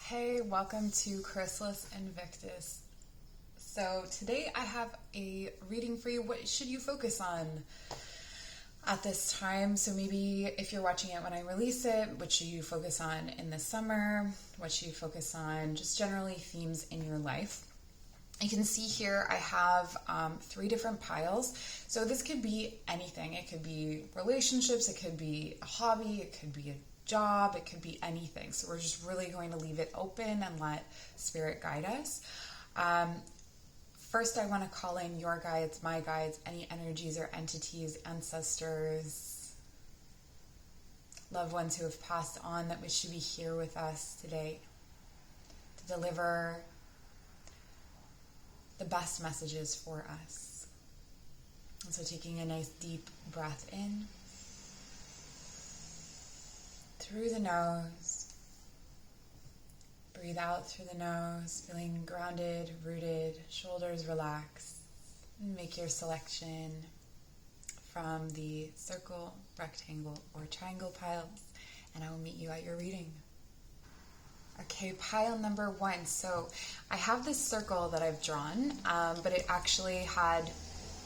Hey, welcome to Chrysalis, Invictus. So today I have a reading for you. What should you focus on at this time? So maybe if you're watching it when I release it, what should you focus on in the summer? What should you focus on? Just generally themes in your life. You can see here I have 3 different piles. So this could be anything. It could be relationships, it could be a hobby, it could be a job, it could be anything. So we're just really going to leave it open and let Spirit guide us. First, I want to call in your guides, my guides, any energies or entities, ancestors, loved ones who have passed on that should be here with us today to deliver the best messages for us. And so taking a nice deep breath in through the nose, breathe out through the nose, feeling grounded, rooted, shoulders relaxed. Make your selection from the circle, rectangle, or triangle piles, and I will meet you at your reading. Okay, pile number 1. So I have this circle that I've drawn, but it actually had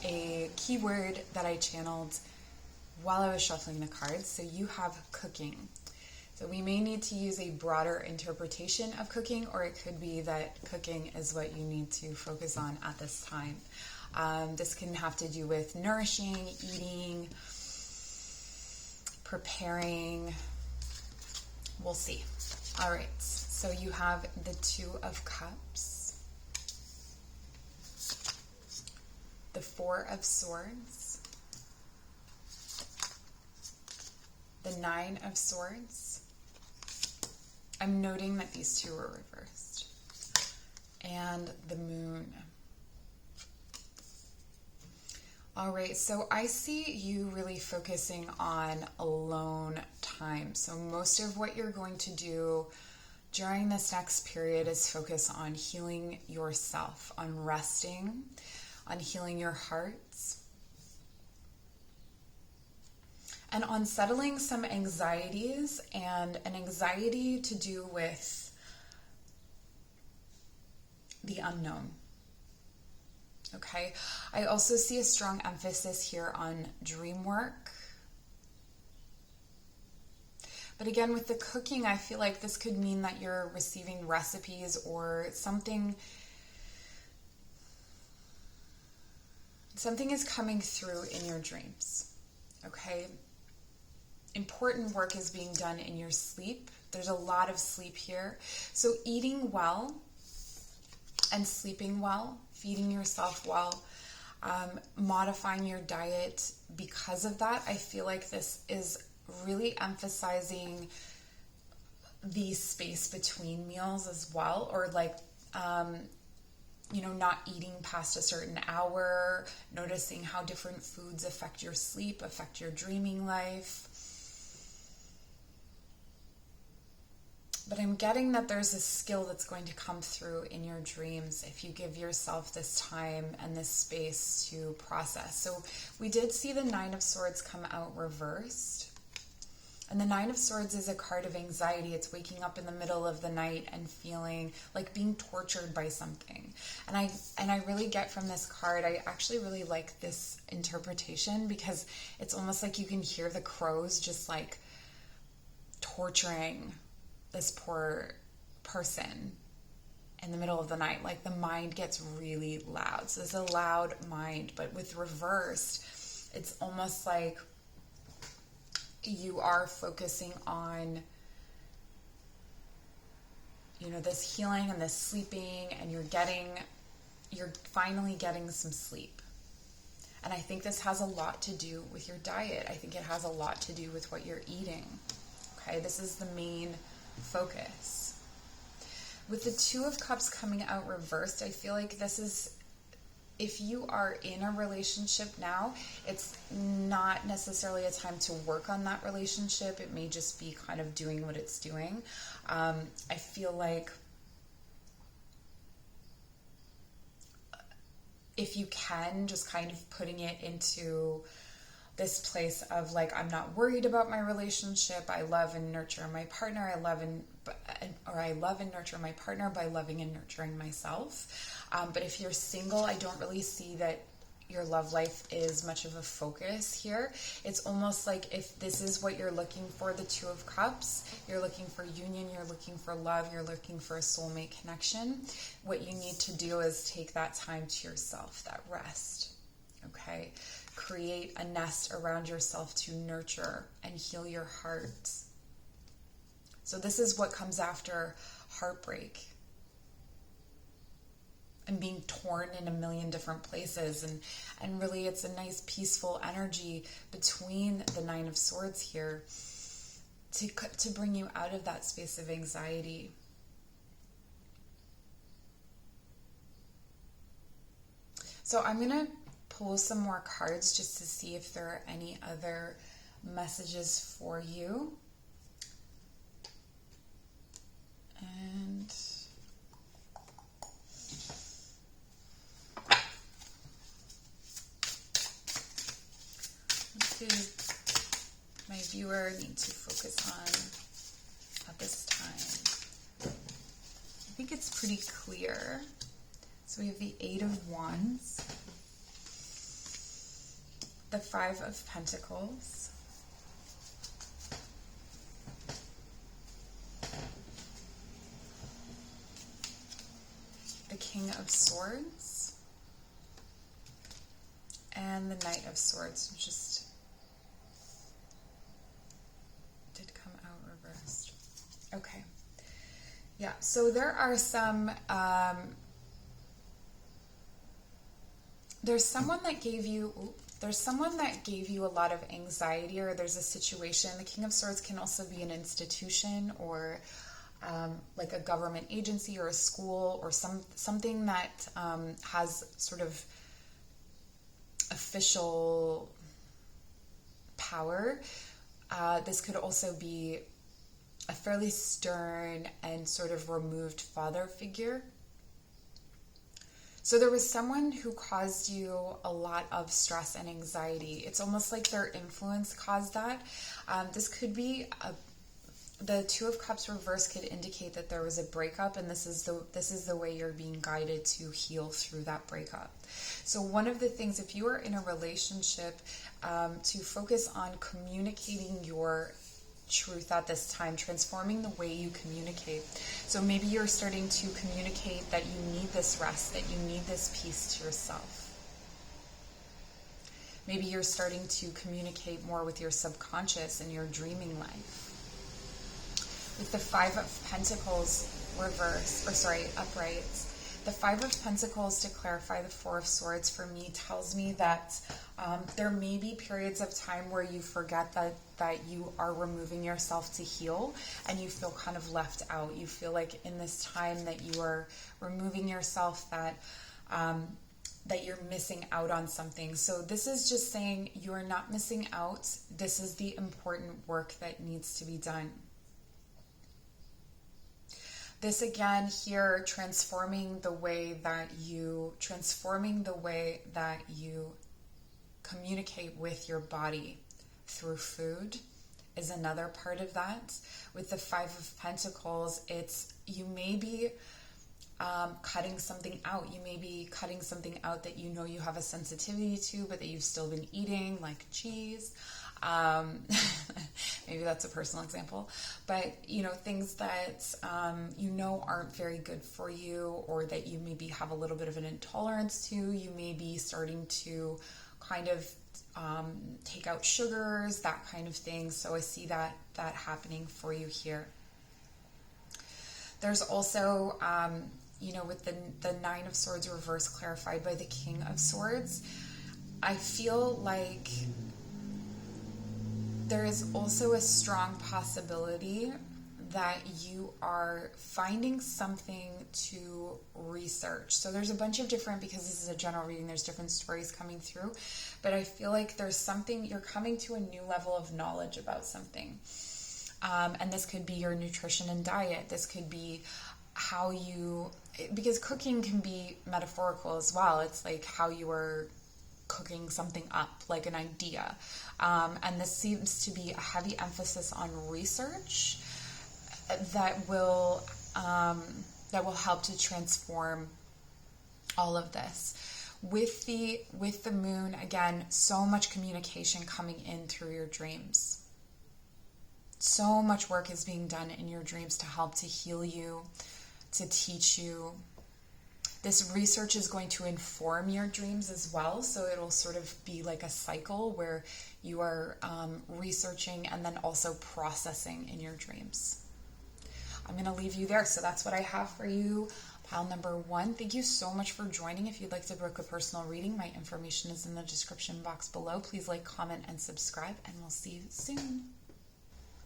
a keyword that I channeled while I was shuffling the cards. So you have cooking. So we may need to use a broader interpretation of cooking, or it could be that cooking is what you need to focus on at this time. This can have to do with nourishing, eating, preparing. We'll see. All right, so you have the 2 of Cups, the 4 of Swords, the 9 of Swords. I'm noting that these 2 are reversed, and the Moon. All right, so I see you really focusing on alone time. So most of what you're going to do during this next period is focus on healing yourself, on resting, on healing your hearts, and on settling some anxieties, and an anxiety to do with the unknown. Okay, I also see a strong emphasis here on dream work. But again, with the cooking, I feel like this could mean that you're receiving recipes or something is coming through in your dreams. Okay, important work is being done in your sleep. There's a lot of sleep here. So eating well and sleeping well, feeding yourself well, modifying your diet because of that. I feel like this is really emphasizing the space between meals as well, or like, not eating past a certain hour, noticing how different foods affect your sleep, affect your dreaming life. But I'm getting that there's a skill that's going to come through in your dreams if you give yourself this time and this space to process. So we did see the 9 of Swords come out reversed. And the 9 of Swords is a card of anxiety. It's waking up in the middle of the night and feeling like being tortured by something. And I really get from this card, I actually really like this interpretation because it's almost like you can hear the crows just like torturing this poor person in the middle of the night. Like the mind gets really loud. So it's a loud mind, but with reversed, it's almost like you are focusing on, this healing and this sleeping, and you're finally getting some sleep. And I think this has a lot to do with your diet. I think it has a lot to do with what you're eating. Okay, this is the main focus. With the 2 of Cups coming out reversed, I feel like this is, if you are in a relationship now, it's not necessarily a time to work on that relationship. It may just be kind of doing what it's doing. I feel like if you can, just kind of putting it into this place of like, I'm not worried about my relationship. I love and nurture my partner. I love and nurture my partner by loving and nurturing myself. But if you're single, I don't really see that your love life is much of a focus here. It's almost like if this is what you're looking for, the Two of Cups, you're looking for union, you're looking for love, you're looking for a soulmate connection. What you need to do is take that time to yourself, that rest. Okay? Create a nest around yourself to nurture and heal your heart. So this is what comes after heartbreak and being torn in a million different places. And really it's a nice peaceful energy between the Nine of Swords here to bring you out of that space of anxiety. So I'm going to pull some more cards just to see if there are any other messages for you. And what does my viewer need to focus on at this time? I think it's pretty clear. So we have the Eight of Wands, the Five of Pentacles, the King of Swords, and the Knight of Swords, which just did come out reversed. Okay. Yeah, so there are some, there's someone that gave you a lot of anxiety, or there's a situation. The King of Swords can also be an institution, or like a government agency or a school, or something that has sort of official power. This could also be a fairly stern and sort of removed father figure. So there was someone who caused you a lot of stress and anxiety. It's almost like their influence caused that. This could be the Two of Cups reverse could indicate that there was a breakup, and this is the way you're being guided to heal through that breakup. So one of the things, if you are in a relationship, to focus on communicating your truth at this time, transforming the way you communicate. So maybe you're starting to communicate that you need this rest, that you need this peace to yourself. Maybe you're starting to communicate more with your subconscious and your dreaming life. With the Five of Pentacles upright, the Five of Pentacles, to clarify the Four of Swords for me, tells me that there may be periods of time where you forget that you are removing yourself to heal, and you feel kind of left out. You feel like in this time that you are removing yourself, that you're missing out on something. So this is just saying you are not missing out. This is the important work that needs to be done. This again here, transforming the way that you communicate with your body through food is another part of that. With the Five of Pentacles, you may be cutting something out. You may be cutting something out that you know you have a sensitivity to, but that you've still been eating, like cheese. Maybe that's a personal example, but things that aren't very good for you, or that you maybe have a little bit of an intolerance to. You may be starting to kind of take out sugars, that kind of thing. So I see that happening for you here. There's also with the Nine of Swords reverse clarified by the King of Swords, I feel like there is also a strong possibility that you are finding something to research. So there's a bunch of different, because this is a general reading, there's different stories coming through, but I feel like there's something, you're coming to a new level of knowledge about something. And this could be your nutrition and diet. This could be because cooking can be metaphorical as well. It's like how you are cooking something up, like an idea. And this seems to be a heavy emphasis on research that will help to transform all of this. With the moon, again, so much communication coming in through your dreams. So much work is being done in your dreams to help to heal you, to teach you. This research is going to inform your dreams as well, so it'll sort of be like a cycle where you are researching and then also processing in your dreams. I'm going to leave you there. So that's what I have for you. Pile number 1. Thank you so much for joining. If you'd like to book a personal reading, my information is in the description box below. Please like, comment, and subscribe, and we'll see you soon.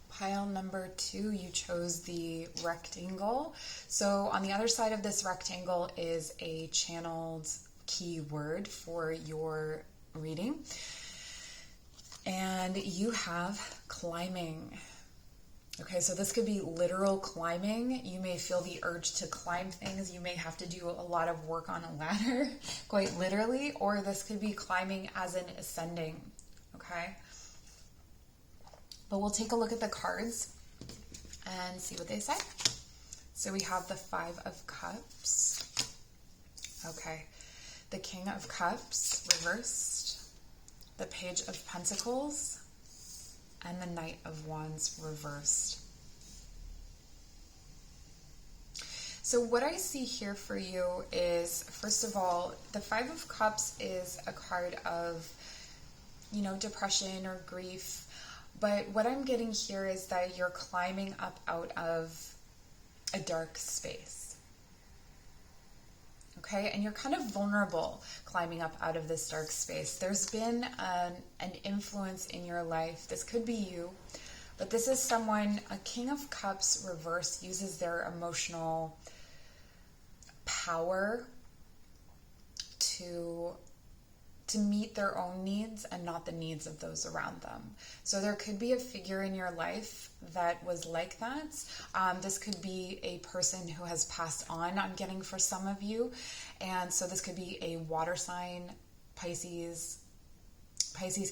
Pile number 2, you chose the rectangle. So on the other side of this rectangle is a channeled keyword for your reading. And you have climbing. Okay, so this could be literal climbing. You may feel the urge to climb things. You may have to do a lot of work on a ladder, quite literally, or this could be climbing as in ascending, okay? But we'll take a look at the cards and see what they say. So we have the 5 of Cups. Okay, the King of Cups reversed, the Page of Pentacles, and the Knight of Wands reversed. So what I see here for you is, first of all, the 5 of Cups is a card of, depression or grief. But what I'm getting here is that you're climbing up out of a dark space. Okay, and you're kind of vulnerable climbing up out of this dark space. There's been an influence in your life. This could be you, but this is someone, a King of Cups reverse uses their emotional power to meet their own needs and not the needs of those around them. So there could be a figure in your life that was like that. This could be a person who has passed on, I'm getting for some of you. And so this could be a water sign, Pisces,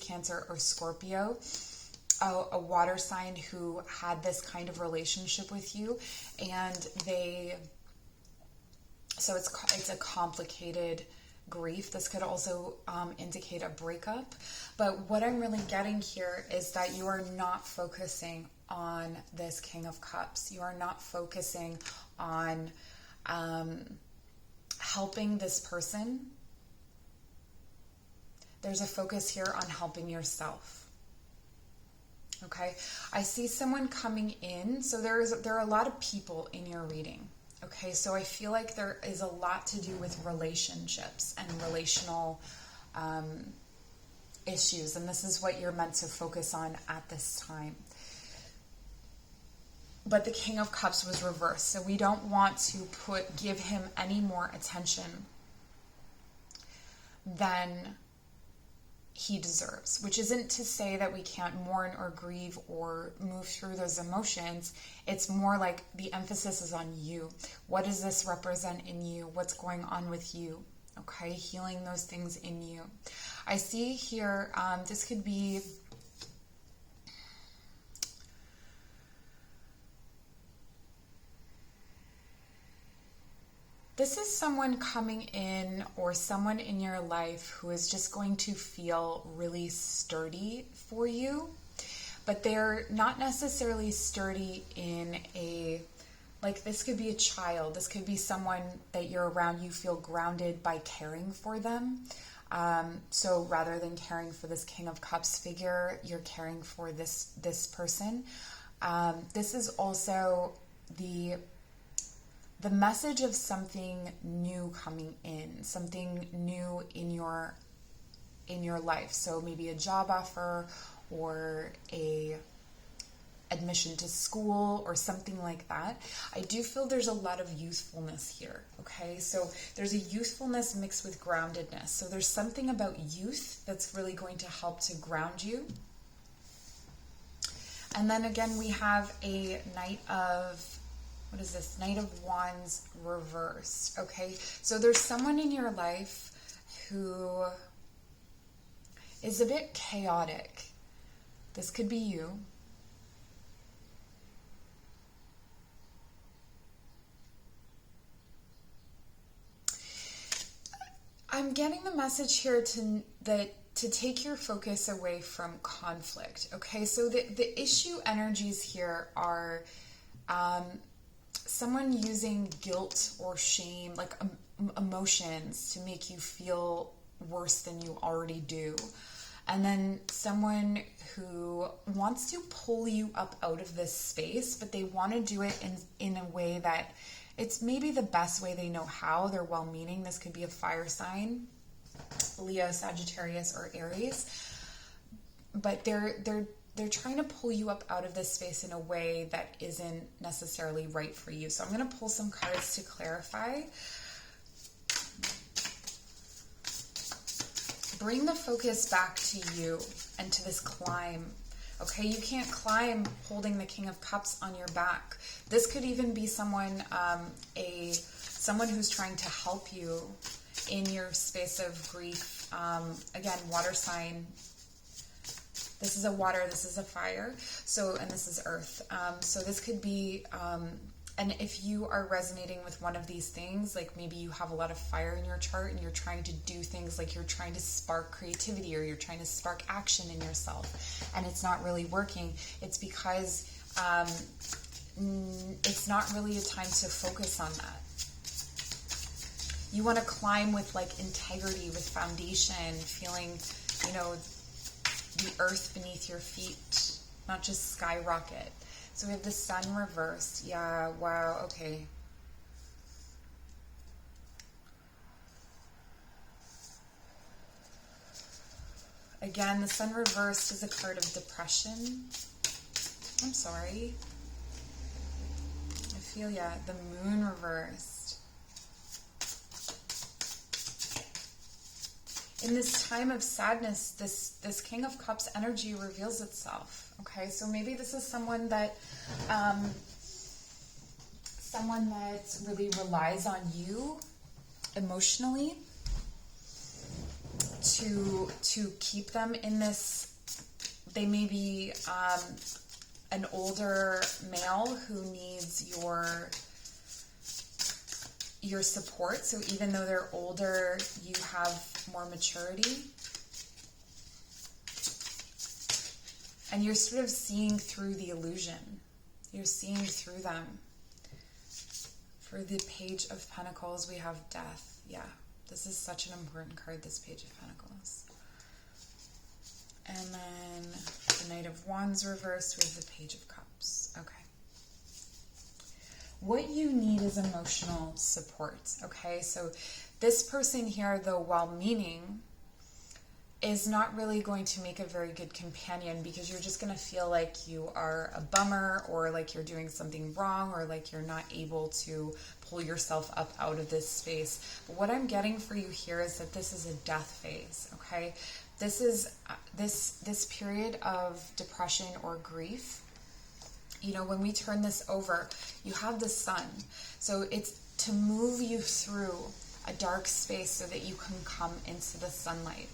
Cancer, or Scorpio. A water sign who had this kind of relationship with you, and so it's a complicated grief. This could also indicate a breakup. But what I'm really getting here is that you are not focusing on this King of Cups. You are not focusing on helping this person. There's a focus here on helping yourself. Okay, I see someone coming in. So there are a lot of people in your reading. Okay, so I feel like there is a lot to do with relationships and relational issues, and this is what you're meant to focus on at this time. But the King of Cups was reversed, so we don't want to give him any more attention than he deserves, which isn't to say that we can't mourn or grieve or move through those emotions. It's more like the emphasis is on you. What does this represent in you? What's going on with you? Okay, healing those things in you. I see here, this could be this is someone coming in, or someone in your life who is just going to feel really sturdy for you, but they're not necessarily sturdy in like this could be a child. This could be someone that you're around, you feel grounded by caring for them. So rather than caring for this King of Cups figure, you're caring for this person. This is also the message of something new coming in, something new in your life. So maybe a job offer or a admission to school or something like that. I do feel there's a lot of youthfulness here, okay? So there's a youthfulness mixed with groundedness. So there's something about youth that's really going to help to ground you. And then again, we have a Knight of Wands reversed, okay? So there's someone in your life who is a bit chaotic. This could be you. I'm getting the message here to take your focus away from conflict. Okay, so the issue energies here are someone using guilt or shame, like emotions, to make you feel worse than you already do. And then someone who wants to pull you up out of this space, but they want to do it in a way that it's maybe the best way they know how. They're well-meaning. This could be a fire sign, Leo, Sagittarius, or Aries. But they're trying to pull you up out of this space in a way that isn't necessarily right for you. So I'm going to pull some cards to clarify. Bring the focus back to you and to this climb. Okay, you can't climb holding the King of Cups on your back. This could even be someone who's trying to help you in your space of grief. Again, water sign. This is a water, this is a fire, and this is earth. So this could be, and if you are resonating with one of these things, like maybe you have a lot of fire in your chart and you're trying to do things like you're trying to spark creativity or you're trying to spark action in yourself and it's not really working, it's because it's not really a time to focus on that. You want to climb with like integrity, with foundation, feeling, the earth beneath your feet, not just skyrocket. So we have the sun reversed. Yeah, wow, okay. Again, the sun reversed is a card of depression. I'm sorry. I feel ya. The moon reversed. In this time of sadness, this King of Cups energy reveals itself. Okay, so maybe this is someone that really relies on you emotionally to keep them in this. They may be an older male who needs your support. So even though they're older, you have more maturity. And you're sort of seeing through the illusion. You're seeing through them. For the Page of Pentacles, we have death. Yeah, this is such an important card, this Page of Pentacles. And then the Knight of Wands reversed with the Page of Cups. Okay. What you need is emotional support, okay? So this person here, though well-meaning, is not really going to make a very good companion because you're just going to feel like you are a bummer or like you're doing something wrong or like you're not able to pull yourself up out of this space. But what I'm getting for you here is that this is a death phase, okay? This is this period of depression or grief. When we turn this over, you have the sun. So it's to move you through a dark space so that you can come into the sunlight.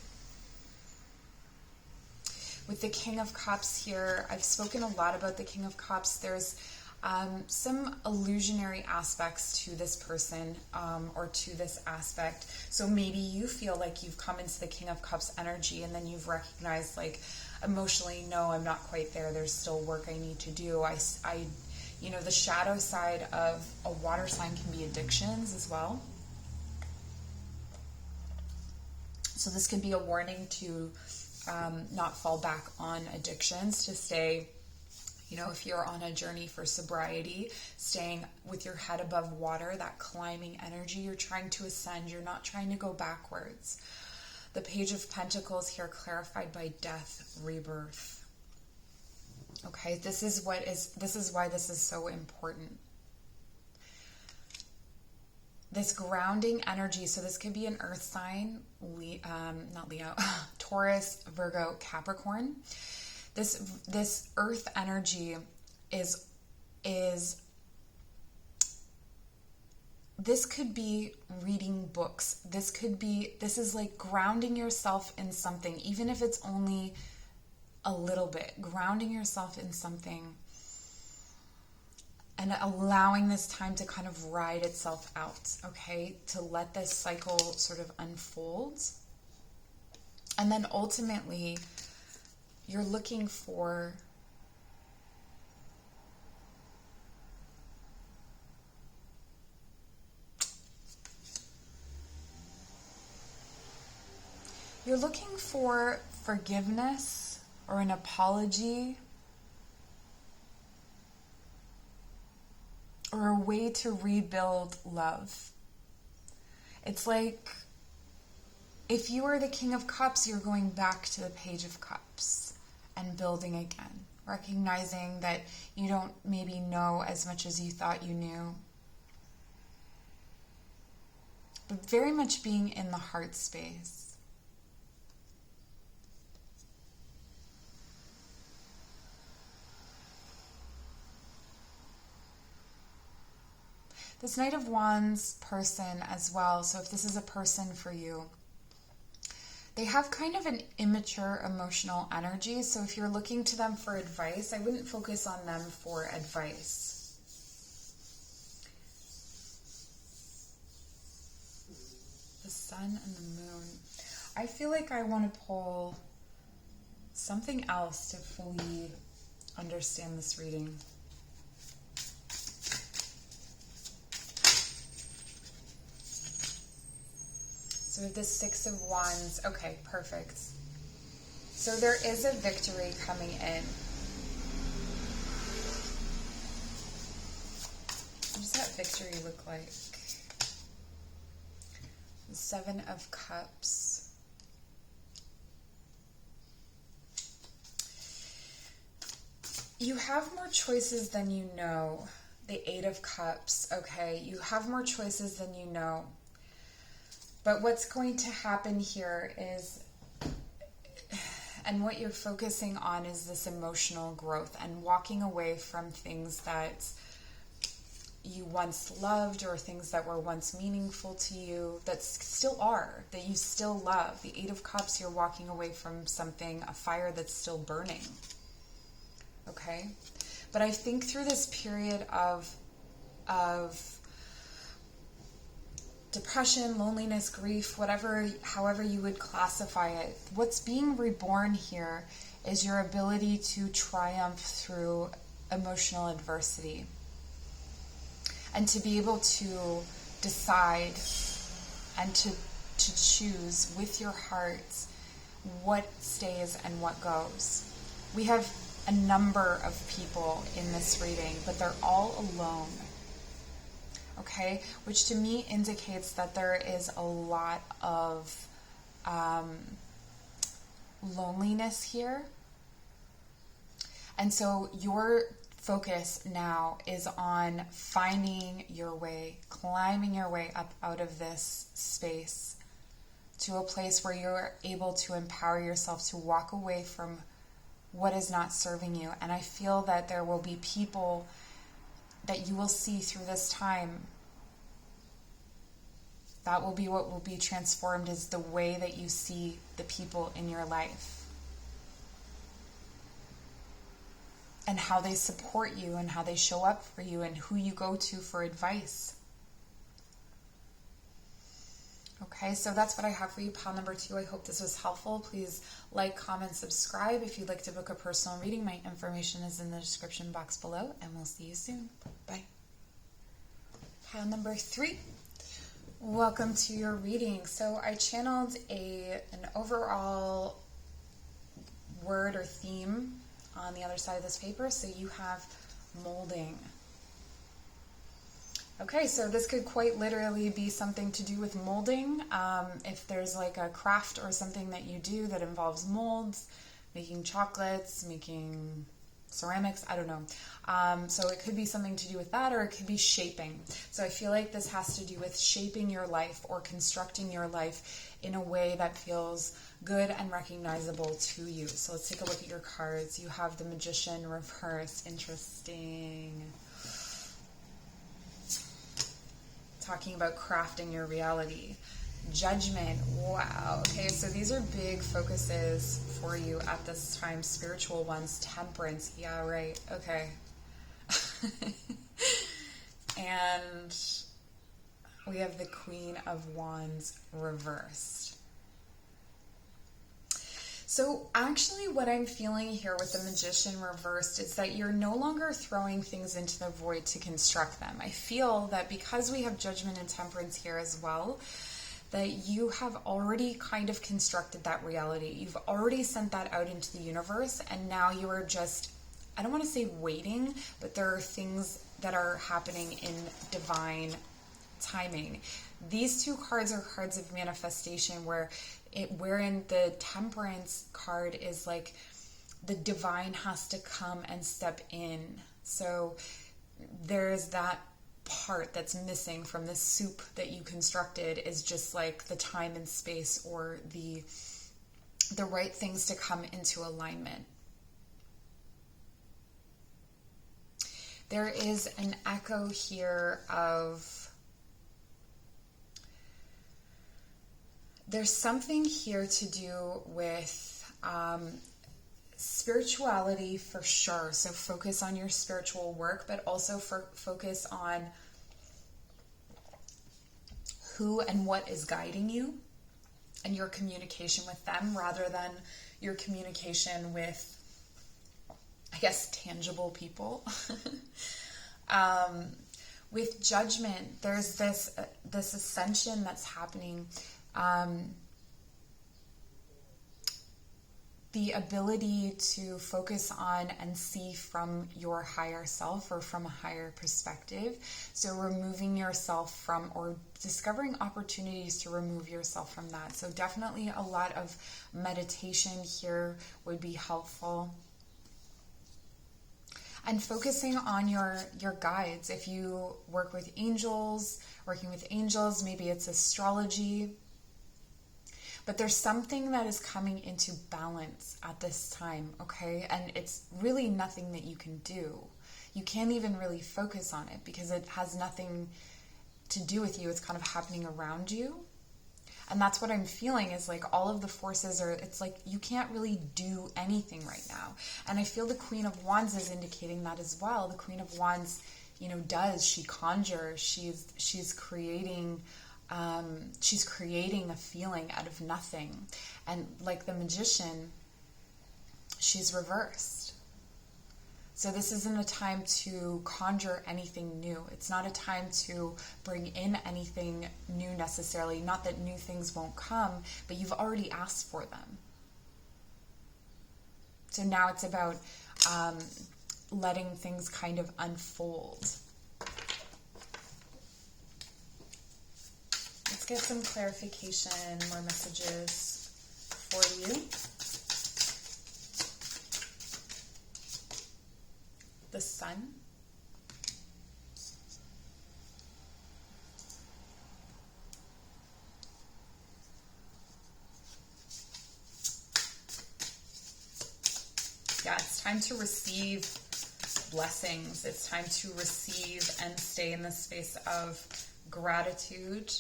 With the King of Cups here, I've spoken a lot about the King of Cups. There's some illusionary aspects to this person or to this aspect. So maybe you feel like you've come into the King of Cups energy and then you've recognized like, emotionally, no, I'm not quite there. There's still work I need to do. The shadow side of a water sign can be addictions as well. So this could be a warning to not fall back on addictions, to stay, if you're on a journey for sobriety, staying with your head above water, that climbing energy. You're trying to ascend. You're not trying to go backwards. The Page of Pentacles here clarified by death, rebirth. Okay, this is why this is so important. This grounding energy, so this could be an earth sign, not Leo, Taurus, Virgo, Capricorn. This earth energy is this could be reading books. This is like grounding yourself in something, even if it's only a little bit, grounding yourself in something and allowing this time to kind of ride itself out, okay? To let this cycle sort of unfold. And then ultimately, you're looking for forgiveness or an apology or a way to rebuild love. It's like if you are the King of Cups, you're going back to the Page of Cups and building again, recognizing that you don't maybe know as much as you thought you knew, but very much being in the heart space. This Knight of Wands person as well, so if this is a person for you, they have kind of an immature emotional energy, so if you're looking to them for advice, I wouldn't focus on them for advice. The Sun and the Moon. I feel like I want to pull something else to fully understand this reading. So we have the Six of Wands. Okay, perfect. So there is a victory coming in. What does that victory look like? The Seven of Cups. You have more choices than you know. The Eight of Cups. Okay, you have more choices than you know. But what's going to happen here is, and what you're focusing on is this emotional growth and walking away from things that you once loved or things that were once meaningful to you that still are, that you still love. The Eight of Cups, you're walking away from something, a fire that's still burning. Okay? But I think through this period of depression, loneliness, grief, however you would classify it, what's being reborn here is your ability to triumph through emotional adversity and to be able to decide and to choose with your heart what stays and what goes. We have a number of people in this reading, but they're all alone. Okay, which to me indicates that there is a lot of loneliness here. And so your focus now is on finding your way, climbing your way up out of this space to a place where you're able to empower yourself to walk away from what is not serving you. And I feel that there will be people that you will see through this time. That will be what will be transformed, is the way that you see the people in your life and how they support you and how they show up for you and who you go to for advice. Okay, so that's what I have for you, pile number 2. I hope this was helpful. Please like, comment, subscribe. If you'd like to book a personal reading, my information is in the description box below, and we'll see you soon. Bye. Pile number 3. Welcome to your reading. So I channeled an overall word or theme on the other side of this paper. So you have molding. Okay, so this could quite literally be something to do with molding. If there's like a craft or something that you do that involves molds, making chocolates, making ceramics, I don't know. So it could be something to do with that, or it could be shaping. So I feel like this has to do with shaping your life or constructing your life in a way that feels good and recognizable to you. So let's take a look at your cards. You have the Magician reversed. Interesting. talking about crafting your reality. Judgment, wow. Okay, so these are big focuses for you at this time. Spiritual ones. Temperance, yeah, right, okay. And we have the Queen of Wands reversed. So actually what I'm feeling here with the Magician reversed is that you're no longer throwing things into the void to construct them. I feel that because we have Judgment and Temperance here as well, that you have already kind of constructed that reality. You've already sent that out into the universe, and now you are just, I don't want to say waiting, but there are things that are happening in divine timing. These two cards are cards of manifestation wherein the Temperance card is like the divine has to come and step in. So there's that part that's missing from the soup that you constructed, is just like the time and space, or the right things to come into alignment. There is an echo here of, there's something here to do with spirituality for sure. So focus on your spiritual work, but also focus on who and what is guiding you and your communication with them, rather than your communication with, I guess, tangible people. With Judgment, there's this ascension that's happening. The ability to focus on and see from your higher self, or from a higher perspective. So removing yourself from, or discovering opportunities to remove yourself from that. So definitely a lot of meditation here would be helpful. And focusing on your guides. If you work with angels, working with angels, maybe it's astrology. But there's something that is coming into balance at this time, okay? And it's really nothing that you can do. You can't even really focus on it because it has nothing to do with you. It's kind of happening around you. And that's what I'm feeling, is like all of the forces are, it's like you can't really do anything right now. And I feel the Queen of Wands is indicating that as well. The Queen of Wands, she conjures, she's creating a feeling out of nothing. And like the Magician, she's reversed. So this isn't a time to conjure anything new. It's not a time to bring in anything new necessarily. Not that new things won't come, but you've already asked for them. So now it's about letting things kind of unfold. Let's get some clarification, more messages for you. The Sun. Yeah, it's time to receive blessings. It's time to receive and stay in the space of gratitude.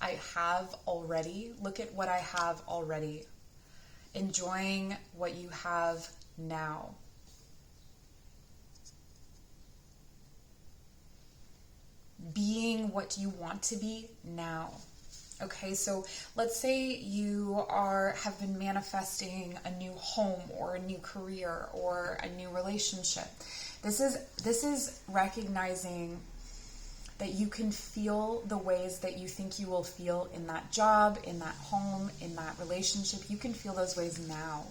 I have already. Look at what I have already. Enjoying what you have now. Being what you want to be now. Okay, so let's say you have been manifesting a new home or a new career or a new relationship. This is recognizing that you can feel the ways that you think you will feel in that job, in that home, in that relationship. You can feel those ways now.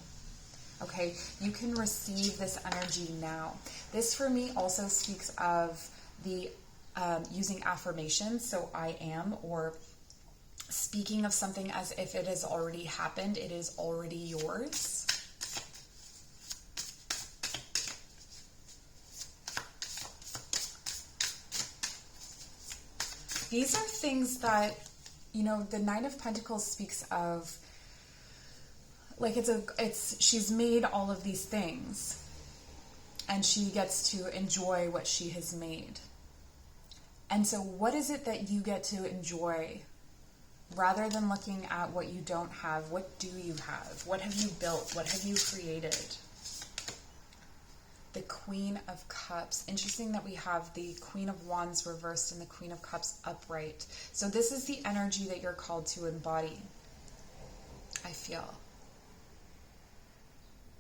Okay, you can receive this energy now. This for me also speaks of the using affirmations. So I am, or speaking of something as if it has already happened, it is already yours. These are things that, the Nine of Pentacles speaks of, like she's made all of these things and she gets to enjoy what she has made. And so what is it that you get to enjoy? Rather than looking at what you don't have, what do you have? What have you built? What have you created? The Queen of Cups. Interesting that we have the Queen of Wands reversed and the Queen of Cups upright. So this is the energy that you're called to embody, I feel.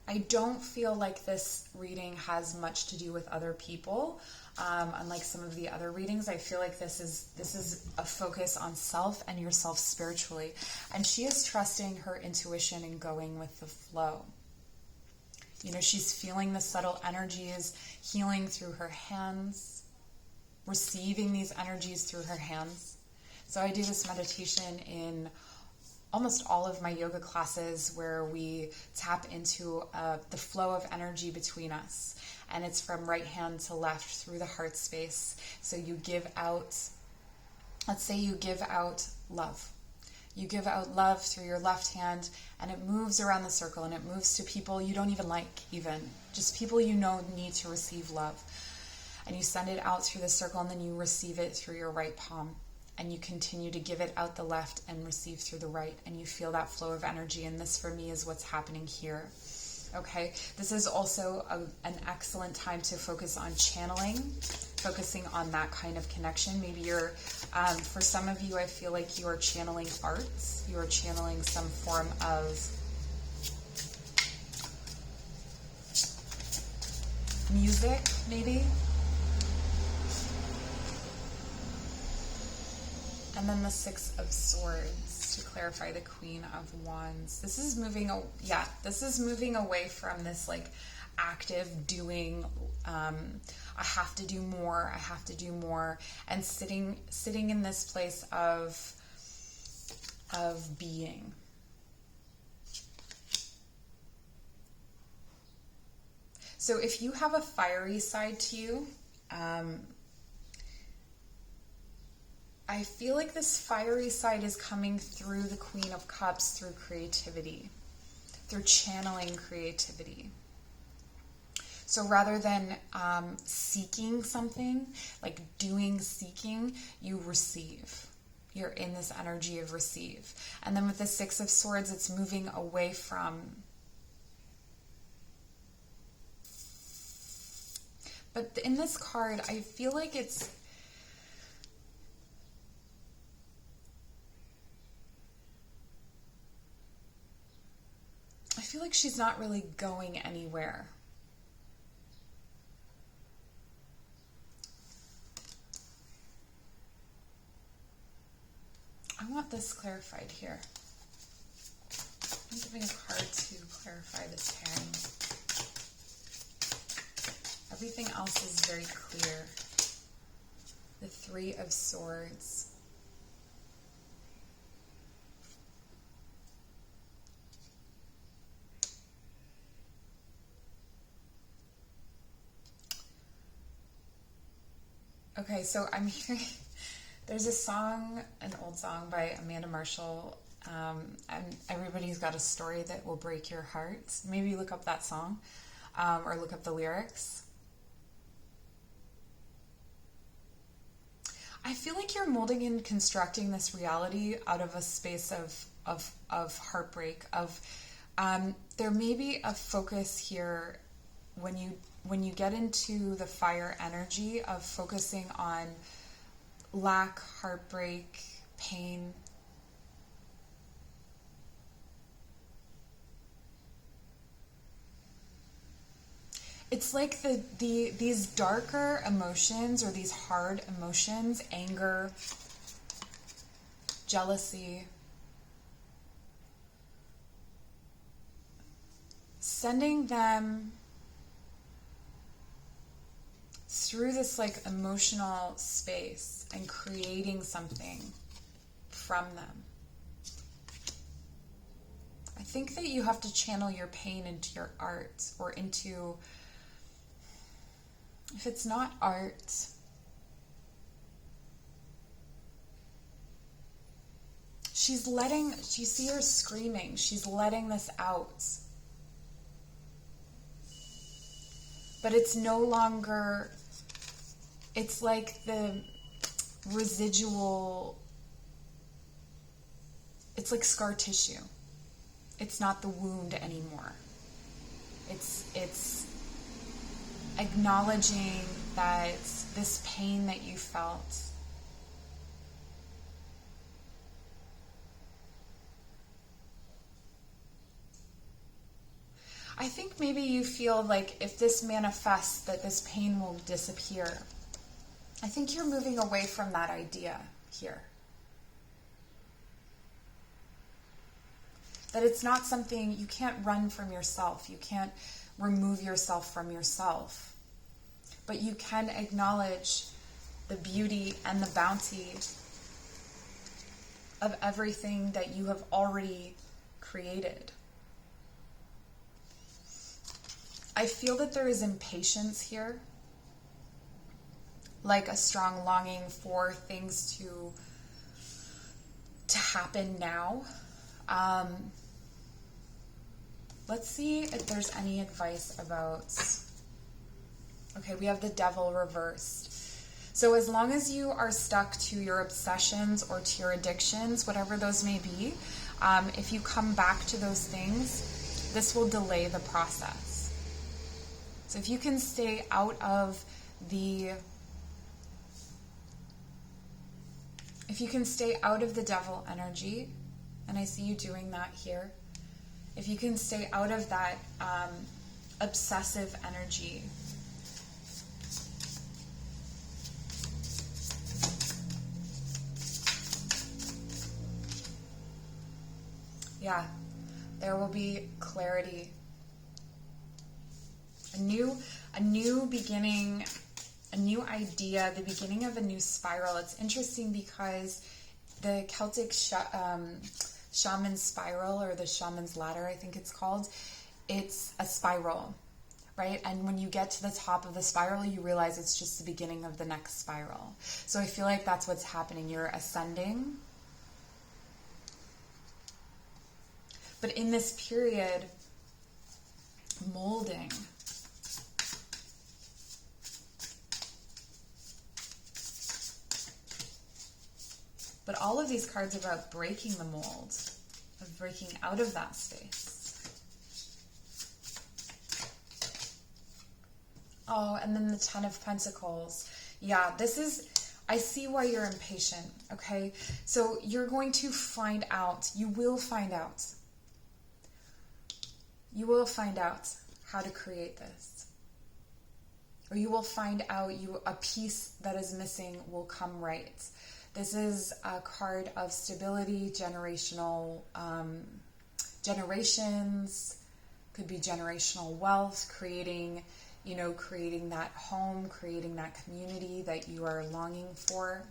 I don't feel like this reading has much to do with other people. Unlike some of the other readings, I feel like this is a focus on self and yourself spiritually. And she is trusting her intuition and going with the flow. You know, she's feeling the subtle energies, healing through her hands, receiving these energies through her hands. So I do this meditation in almost all of my yoga classes where we tap into the flow of energy between us. And it's from right hand to left through the heart space. So you give out, let's say you give out love. You give out love through your left hand, and it moves around the circle, and it moves to people you don't even like, even. Just people you know need to receive love. And you send it out through the circle, and then you receive it through your right palm. And you continue to give it out the left and receive through the right. And you feel that flow of energy. And this, for me, is what's happening here. Okay? This is also an excellent time to focus on channeling, focusing on that kind of connection. Maybe you're, for some of you, I feel like you are channeling arts. You are channeling some form of music, maybe. And then the Six of Swords to clarify the Queen of Wands. This is moving, this is moving away from this like active doing, I have to do more, and sitting in this place of being. So if you have a fiery side to you, I feel like this fiery side is coming through the Queen of Cups, through creativity, through channeling creativity. So rather than seeking something, like seeking, you receive. You're in this energy of receive. And then with the Six of Swords, it's moving away from. But in this card, I feel like she's not really going anywhere. I want this clarified here. I'm giving a card to clarify this pairing. Everything else is very clear. The Three of Swords. Okay, so I'm hearing, there's a song, an old song by Amanda Marshall, and everybody's got a story that will break your heart. Maybe look up that song, or look up the lyrics. I feel like you're molding and constructing this reality out of a space of heartbreak, there may be a focus here when you get into the fire energy of focusing on lack, heartbreak, pain. It's like these darker emotions, or these hard emotions, anger, jealousy, sending them through this like emotional space and creating something from them. I think that you have to channel your pain into your art, or into, if it's not art, you see her screaming, she's letting this out. But it's no longer, it's like residual, it's like scar tissue. It's not the wound anymore. It's acknowledging that this pain that you felt, I think maybe you feel like if this manifests that this pain will disappear. I think you're moving away from that idea here. That it's not something, you can't run from yourself. You can't remove yourself from yourself. But you can acknowledge the beauty and the bounty of everything that you have already created. I feel that there is impatience here, like a strong longing for things to happen now. Let's see if there's any advice about... Okay, we have the devil reversed. So as long as you are stuck to your obsessions or to your addictions, whatever those may be, if you come back to those things, this will delay the process. So if you can stay out of the... If you can stay out of the devil energy, and I see you doing that here, if you can stay out of that obsessive energy, yeah, there will be clarity. A new beginning, a new idea, the beginning of a new spiral. It's interesting because the Celtic shaman's spiral, or the shaman's ladder, I think it's called, it's a spiral, right? And when you get to the top of the spiral, you realize it's just the beginning of the next spiral. So I feel like that's what's happening. You're ascending. But in this period, molding. But all of these cards are about breaking the mold, of breaking out of that space. Oh, and then the Ten of Pentacles. Yeah, this is, I see why you're impatient, okay? So you're going to find out, you will find out. You will find out how to create this. Or you will find out a piece that is missing will come right. This is a card of stability, generational, generations, could be generational wealth, creating that home, creating that community that you are longing for.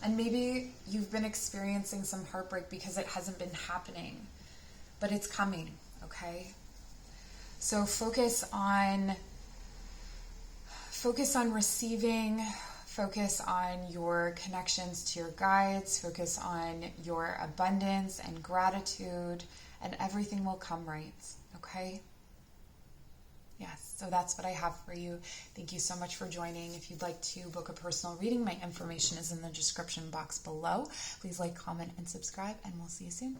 And maybe you've been experiencing some heartbreak because it hasn't been happening, but it's coming, okay? So focus on receiving, focus on your connections to your guides, focus on your abundance and gratitude, and everything will come right, okay? Yes, so that's what I have for you. Thank you so much for joining. If you'd like to book a personal reading, my information is in the description box below. Please like, comment, and subscribe, and we'll see you soon.